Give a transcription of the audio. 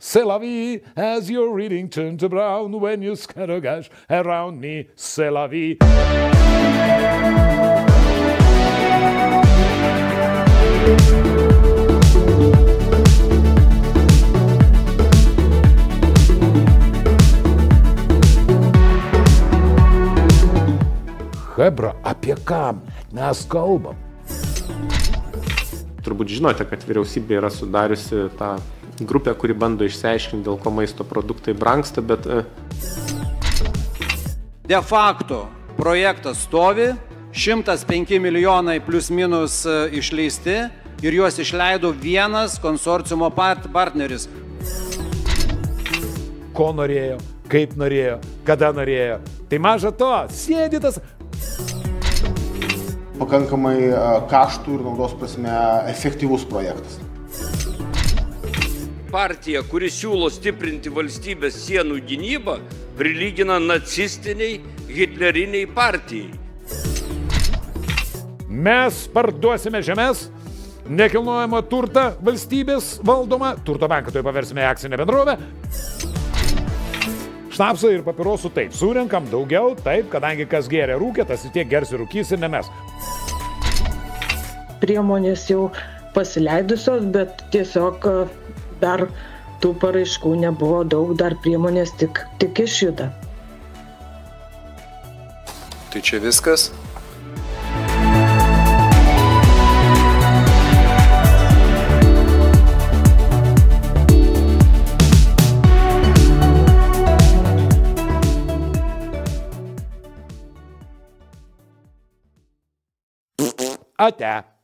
C'est la vie, as your reading turned to brown when you scattergash around me. C'est la vie. Hebra, apie ką mes kalbam? Turbūt žinote, kad vyriausybė yra sudariusi tą grupę, kuri bando išsiaiškinti, dėl ko maisto produktai brangsta, bet... De facto projektas stovi, 105 milijonai plius minus išleisti ir juos išleido vienas konsorciumo partneris. Ko norėjo, kaip norėjo, kada norėjo. Tai maža to, sėdytas... Pakankamai kaštų ir naudos prasme efektyvus projektas. Partija, kuri siūlo stiprinti valstybės sienų gynybą, prilygina nacistiniai, hitleriniai partijai. Mes parduosime žemės, nekilnojamą turtą valstybės valdomą, turto banką tai paversime akcinę bendrovę. Šnapsą ir papirosų taip, surenkam daugiau, taip, kadangi kas geria rūkė, tas tiek gers ir rūkys ir ne mes. Priemonės jau pasileidusios, bet tiesiog dar tų paraiškų nebuvo daug, dar priemonės tik išjuda. Tai čia viskas? Ate.